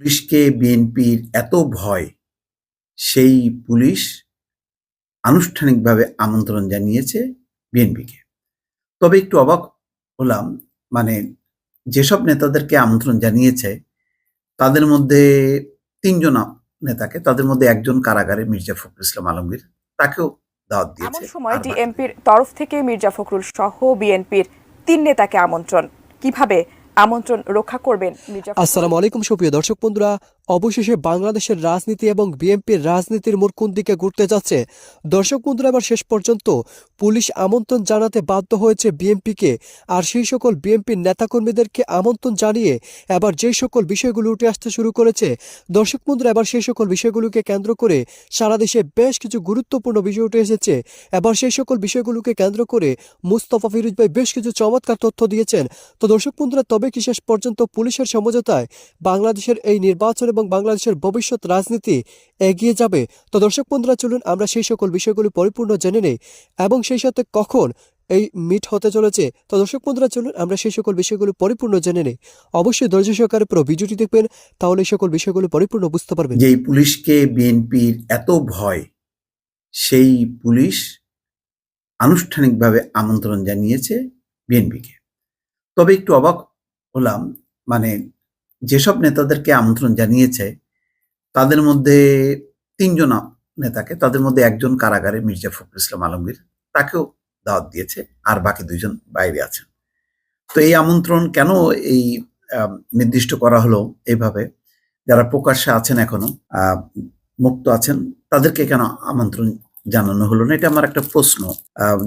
পুলিশকে বিএনপির এত ভয়, সেই পুলিশ আনুষ্ঠানিকভাবে আমন্ত্রণ জানিয়েছে বিএনপিকে। তবে একটু অবাক হলাম, মানে যেসব নেতাদেরকে আমন্ত্রণ জানিয়েছে তাদের মধ্যে ৩ জন নেতাকে, তাদের মধ্যে একজন কারাগারে, মির্জা ফখরুল ইসলাম আলমগীর, তাকেও দাওয়াত দিয়েছে। এমন সময় আর বাকি ডিএমপির তরফ থেকে মির্জা ফখরুল সহ বিএনপির ৩ নেতাকে আমন্ত্রণ। কিভাবে আমন্ত্রণ রক্ষা করবেন মির্জা ফখরুল? আসসালামু আলাইকুম সুপ্রিয় দর্শক বন্ধুরা, অবশেষে বাংলাদেশের রাজনীতি এবং বিএনপির রাজনীতির মোড় কোন দিকে ঘুরতে যাচ্ছে দর্শক বন্ধুরা, এবার শেষ পর্যন্ত পুলিশ আমন্ত্রণ জানাতে বাধ্য হয়েছে বিএনপিকে। আর সেই সকল বিএনপির নেতাকর্মীদেরকে আমন্ত্রণ জানিয়ে এবার যে সকল বিষয়গুলো উঠে আসতে শুরু করেছে দর্শক বন্ধুরা, এবার সেই সকল বিষয়গুলোকে কেন্দ্র করে সারা দেশে বেশ কিছু গুরুত্বপূর্ণ বিষয় উঠে এসেছে। এবার সেই সকল বিষয়গুলোকে কেন্দ্র করে মুস্তফা ফিরোজ ভাই বেশ কিছু চমৎকার তথ্য দিয়েছেন। তো দর্শক বন্ধুরা, তবে কি শেষ পর্যন্ত পুলিশের সমঝোতায় বাংলাদেশের এই নির্বাচন এবং বাংলাদেশের ভবিষ্যৎ রাজনীতি এগিয়ে যাবে? তো দর্শক বন্ধুরা, চলুন আমরা সেই সকল বিষয়গুলি পরিপূর্ণ জেনে নেই এবং সেই সাথে কখন এই মিট হতে চলেছে। তো দর্শক বন্ধুরা, চলুন আমরা সেই সকল বিষয়গুলো পরিপূর্ণ জেনে নেই। অবশ্যই ধৈর্য সহকারে পুরো ভিডিওটি দেখবেন, তাহলে এই সকল বিষয়গুলো পরিপূর্ণ বুঝতে পারবেন। যেই পুলিশকে বিএনপির এত ভয়, সেই পুলিশ আনুষ্ঠানিকভাবে আমন্ত্রণ জানিয়েছে বিএনপিকে। তবে একটু অবাক হলাম, মানে যেসব নেতাদেরকে আমন্ত্রণ জানিয়েছে তাদের মধ্যে ৩ জন নেতাকে, তাদের মধ্যে একজন কারাগারে, মির্জা ফখরুল ইসলাম আলমগীর, তাকেও দাওয়াত দিয়েছে। আর বাকি ২ জন বাইরে আছেন। তো এই আমন্ত্রণ কেন এই নির্দিষ্ট করা হলো এইভাবে? যারা প্রকাশ্যে আছেন, এখনো মুক্ত আছেন, তাদেরকে কেন আমন্ত্রণ জানানো হলো না? এটা আমার একটা প্রশ্ন।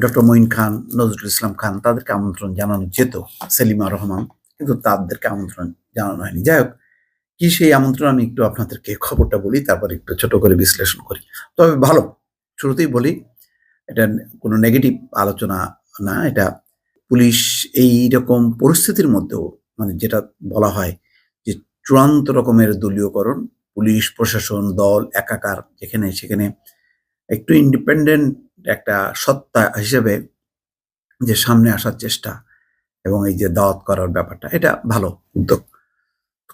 ডক্টর মঈন খান, নজরুল ইসলাম খান, তাদেরকে আমন্ত্রণ জানানো যেত, সেলিমা রহমান, কিন্তু তাদেরকে আমন্ত্রণ জানানো হয়নি। যাই হোক, কি সেই আমন্ত্রণ, আমি একটু আপনাদেরকে খবরটা বলি, তারপর একটু ছোট করে বিশ্লেষণ করি। তবে ভালো, শুরুতেই বলি, এটা কোনো নেগেটিভ আলোচনা না। এটা পুলিশ এই রকম পরিস্থিতির মধ্যেও, মানে যেটা বলা হয় যে চূড়ান্ত রকমের দলীয়করণ, পুলিশ প্রশাসন দল একাকার, যেখানে সেখানে একটু ইন্ডিপেন্ডেন্ট একটা সত্তা হিসেবে যে সামনে আসার চেষ্টা এবং এই যে দাওয়াত করার ব্যাপারটা, এটা ভালো উদ্যোগ।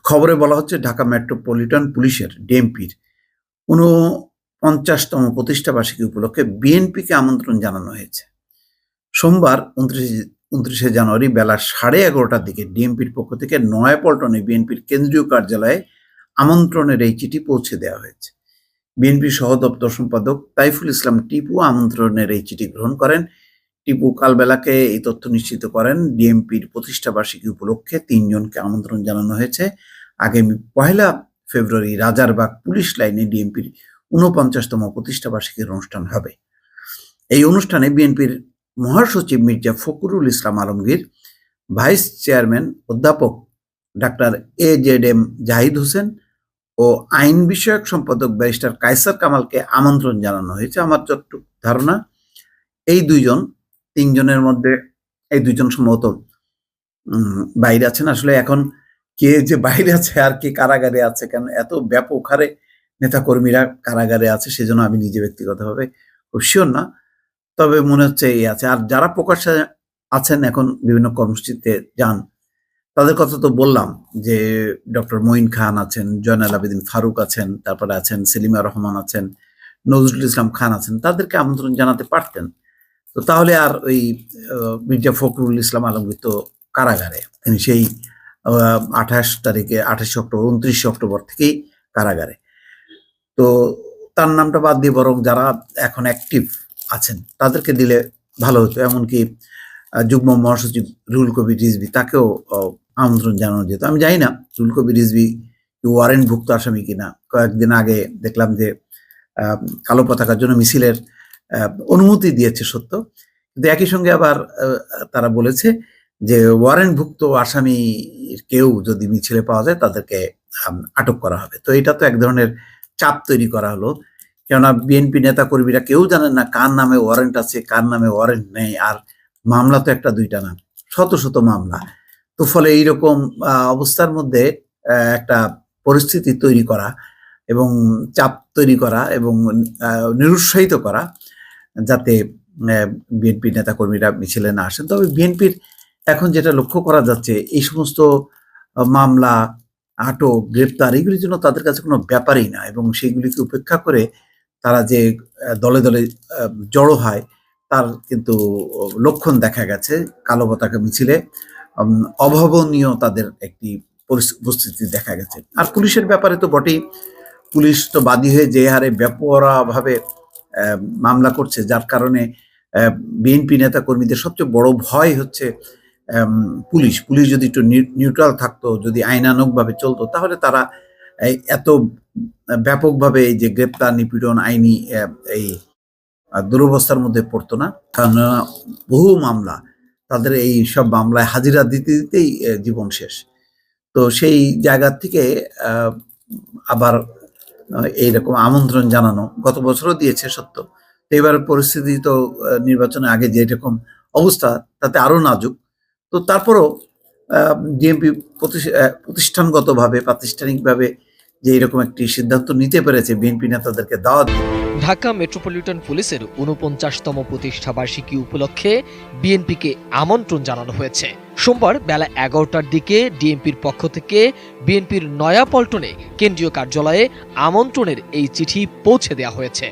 খবরে বলা হচ্ছে ঢাকা মেট্রোপলিটন পুলিশের, ডিএমপির ৪৯তম প্রতিষ্ঠা বার্ষিকী উপলক্ষে বিএনপিকে আমন্ত্রণ জানানো হয়েছে। সোমবার ২৯শে জানুয়ারি বেলা 11:30টার দিকে ডিএমপির পক্ষ থেকে নয়াপল্টনে বিএনপির কেন্দ্রীয় কার্যালয়ে আমন্ত্রণের এই চিঠি পৌঁছে দেওয়া হয়েছে। বিএনপির সহ দপ্তর সম্পাদক তাইফুল ইসলাম টিপু আমন্ত্রণের এই চিঠি গ্রহণ করেন। টিপু কালবেলাকে এই তথ্য নিশ্চিত করেন, ডিএমপির প্রতিষ্ঠা বার্ষিকী উপলক্ষে ৩ জনকে আমন্ত্রণ জানানো হয়েছে। আগামী ১ ফেব্রুয়ারি রাজারবাগ পুলিশ লাইনে ডিএমপির ৪৯তম প্রতিষ্ঠা বার্ষিকীর অনুষ্ঠান হবে। এই অনুষ্ঠানে বিএনপির মহাসচিব মির্জা ফখরুল ইসলাম আলমগীর, ভাইস চেয়ারম্যান অধ্যাপক ডাক্তার AZM জাহিদ হোসেন ও আইন বিষয়ক সম্পাদক ব্যারিস্টার কায়সার কামালকে আমন্ত্রণ জানানো হয়েছে। আমার যতটুকু ধারণা, এই ৩ জনের মধ্যে এই ২ জন সম্ভবত বাইরে আছেন। আসলে এখন কে যে বাইরে আছে আর কে কারাগারে আছে, কেন এত ব্যাপক হারে নেতাকর্মীরা কারাগারে আছে, সেজন্য আমি নিজে ব্যক্তিগতভাবে খুব শিওর না। তবে মনে হচ্ছে এই আছে। আর যারা প্রকাশ্যে আছেন, এখন বিভিন্ন কর্মসূচিতে যান, তাদের কথা তো বললাম, যে ডক্টর মঈন খান আছেন, জয়নাল আবেদিন ফারুক আছেন, তারপরে আছেন সেলিমা রহমান আছেন, নজরুল ইসলাম খান আছেন, তাদেরকে আমন্ত্রণ জানাতে পারতেন। তো তাহলে আর ওই মির্জা ফখরুল ইসলাম আলমগীর তো কারাগারে, তিনি সেই ২৮শে অক্টোবর ২৯শে অক্টোবর থেকেই কারাগারে। তো তার নামটা বাদ দিয়ে বরং যারা এখন অ্যাক্টিভ আছেন তাদেরকে দিলে ভালো হতো। এমনকি যুগ্ম মহাসচিব রুহুল কবির রিজভী, তাকেও আমন্ত্রণ জানানো যেত। আমি জানি না রুহুল কবির রিজভী ওয়ারেন্টভুক্ত আসামি কিনা। কয়েকদিন আগে দেখলাম যে কালো পতাকার জন্য মিছিলের অনুমতি দিয়েছে সত্য, কিন্তু একই সঙ্গে আবার তারা বলেছে যে ওয়ারেন্টভুক্ত আসামি কেউ যদি মিছিলে পাওয়া যায় তাদেরকে আটক করা হবে। তো এটা তো এক ধরনের চাপ তৈরি করা হলো, কেননা বিএনপি নেতা কর্মীরা কেউ জানেন না কার নামে ওয়ারেন্ট আছে, কার নামে ওয়ারেন্ট নেই। আর মামলা তো একটা দুইটা না, শত শত মামলা। তো ফলে এইরকম অবস্থার মধ্যে একটা পরিস্থিতি তৈরি করা এবং চাপ তৈরি করা এবং নিরুৎসাহিত করা, যাতে বিএনপি নেতা কর্মীরা মিছিলে না আসেন। তবে বিএনপির এখন যেটা লক্ষ্য করা যাচ্ছে, এই সমস্ত মামলা আটক, গ্রেপ্তার এগুলির জন্য তাদের কাছে কোনো ব্যাপারই না, এবং সেগুলিকে উপেক্ষা করে তারা যে দলে দলে জড়ো হয় তার কিন্তু লক্ষণ দেখা গেছে কালো পতাকা মিছিলে। অভাবনীয় তাদের একটি উপস্থিতি দেখা গেছে। আর পুলিশের ব্যাপারে তো বটেই, পুলিশ তো বাদী হয়ে যে হারে বেপরোয়াভাবে মামলা করছে, যার কারণে বিএনপি নেতা কর্মীদের সবচেয়ে বড় ভয় হচ্ছে পুলিশ যদি একটু নিউট্রাল থাকতো, যদি আইনানুগভাবে চলতো, তাহলে তারা এত ব্যাপকভাবে এই যে গ্রেপ্তার, নিপীড়ন, আইনি এই দুরবস্থার মধ্যে পড়তো না। কারণ বহু মামলা, তাদের এই সব মামলায় হাজিরা দিতে দিতেই জীবন শেষ। তো সেই জায়গা থেকে আবার এইরকম আমন্ত্রণ জানানো গত বছরও দিয়েছে সত্য, তো এবার পরিস্থিতি তো নির্বাচনের আগে যেরকম অবস্থা তাতে আরো নাজুক। তো তারপরও ডিএমপি প্রতিষ্ঠানগতভাবে, প্রাতিষ্ঠানিকভাবে যে এরকম একটি সিদ্ধান্ত নিতে পেরেছে বিএনপি নেতাদেরকে দাওয়াত দিয়ে। ঢাকা মেট্রোপলিটন পুলিশের ৪৯তম প্রতিষ্ঠাবার্ষিকী উপলক্ষে বিএনপিকে আমন্ত্রণ জানানো হয়েছে। সোমবার বেলা ১১টার দিকে ডিএমপির পক্ষ থেকে বিএনপির নয়াপল্টনে কেন্দ্রীয় কার্যালয়ে আমন্ত্রণের এই চিঠি পৌঁছে দেওয়া হয়েছে।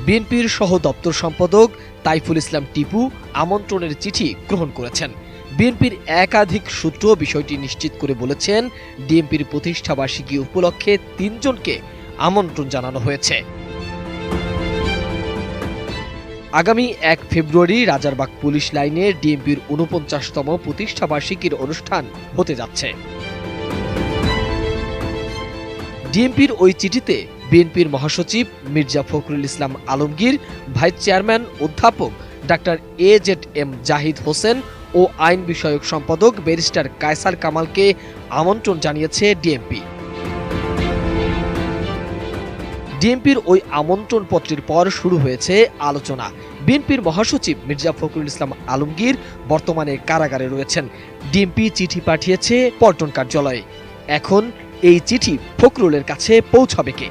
বিএনপির সহ দপ্তর সম্পাদক তাইফুল ইসলাম টিপু আমন্ত্রণের চিঠি গ্রহণ করেছেন। বিএনপির একাধিক সূত্র বিষয়টি নিশ্চিত করে বলেছেন, ডিএমপির প্রতিষ্ঠাবার্ষিকী উপলক্ষে ৩ জনকে আমন্ত্রণ জানানো হয়েছে। আগামী ১ ফেব্রুয়ারি রাজারবাগ পুলিশ লাইনে ডিএমপির ৪৯তম প্রতিষ্ঠাবার্ষিকীর অনুষ্ঠান হতে যাচ্ছে। ডিএমপির ওই চিঠিতে বিএনপির মহাসচিব মির্জা ফখরুল ইসলাম আলমগীর, ভাইস চেয়ারম্যান অধ্যাপক ডাক্তার AZM জাহিদ হোসেন ও আইন বিষয়ক সম্পাদক ব্যারিস্টার কায়সার কামালকে আমন্ত্রণ জানিয়েছে ডিএমপি। ডিএমপির ওই আমন্ত্রণ পত্রের পর শুরু হয়েছে আলোচনা। বিএনপির মহাসচিব মির্জা ফখরুল ইসলাম আলমগীর বর্তমানে কারাগারে রয়েছেন। ডিএমপি চিঠি পাঠিয়েছে পল্টন কার্যালয়ে। এখন এই চিঠি ফখরুলের কাছে পৌঁছাবে কে?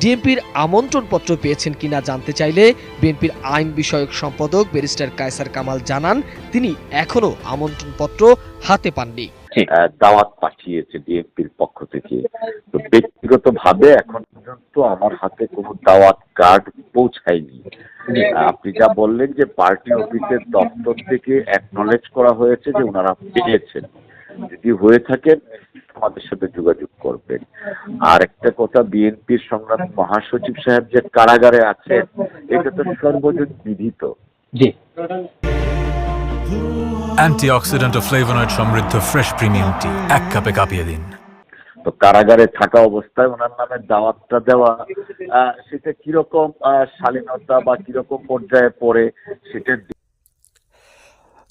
ডিএমপির আমন্ত্রণপত্র পেয়েছেন কিনা জানতে চাইলে বিএনপির আইন বিষয়ক সম্পাদক ব্যারিস্টার কায়সার কামাল জানান, তিনি এখনো আমন্ত্রণপত্র হাতে পাননি। দাওয়াত পাঠিয়েছে ডিএমপির পক্ষ থেকে, তো ব্যক্তিগতভাবে এখন পর্যন্ত আমার হাতে কোনো দাওয়াত কার্ড পৌঁছায়নি। আপনি যা বললেন যে পার্টি অফিসের দপ্তর থেকে অ্যাকনলেজ করা হয়েছে যে ওনারা পেয়েছেন, যদি হয়ে থাকেন আমাদের সাথে যোগাযোগ করবেন। আর একটা কথা, বিএনপির সংগ্রাম মহাসচিব সাহেব যে কারাগারে আছেন এটা তো সর্বজন বিদিত। জি, অ্যান্টিঅক্সিডেন্ট ও ফ্লেভোনয়েড সমৃদ্ধ ফ্রেশ প্রিমিয়াম টি 1 কাপে কাঁপিয়ে দিন। তো কারাগারে থাকা অবস্থায় ওনার নামে দাওয়াতটা দেওয়া, সেটা কিরকম শালীনতা বা কিরকম পর্যায়ে পড়ে সেটা।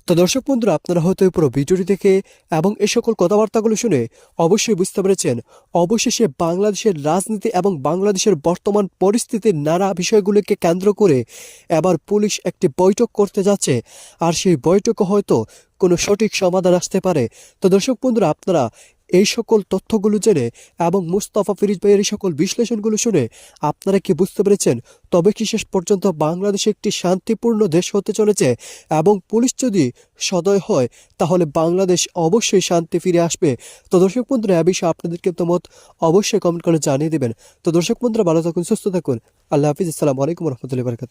তো দর্শক বন্ধুরা, আপনারা হয়তো এই পুরো ভিডিওটি দেখে এবং এই সকল কথাবার্তাগুলো শুনে অবশ্যই বুঝতে পেরেছেন, অবশেষে বাংলাদেশের রাজনীতি এবং বাংলাদেশের বর্তমান পরিস্থিতির নানা বিষয়গুলিকে কেন্দ্র করে এবার পুলিশ একটি বৈঠক করতে যাচ্ছে, আর সেই বৈঠকে হয়তো কোনো সঠিক সমাধান আসতে পারে। তো দর্শক বন্ধুরা, আপনারা এই সকল তথ্যগুলো জেনে এবং মুস্তাফা ফিরোজ ভাইয়ের এই সকল বিশ্লেষণগুলো শুনে আপনারা কি বুঝতে পেরেছেন, তবে কি শেষ পর্যন্ত বাংলাদেশ একটি শান্তিপূর্ণ দেশ হতে চলেছে এবং পুলিশ যদি সদয় হয় তাহলে বাংলাদেশ অবশ্যই শান্তি ফিরে আসবে? তো দর্শক বন্ধুরা, এ বিষয়ে আপনাদেরকে মতামত অবশ্যই কমেন্ট করে জানিয়ে দেবেন। তো দর্শক বন্ধুরা, ভালো থাকুন, সুস্থ থাকুন, আল্লাহ হাফিজ, আসসালামু আলাইকুম রহমতুল্লাহি ওয়া বারাকাতুহু।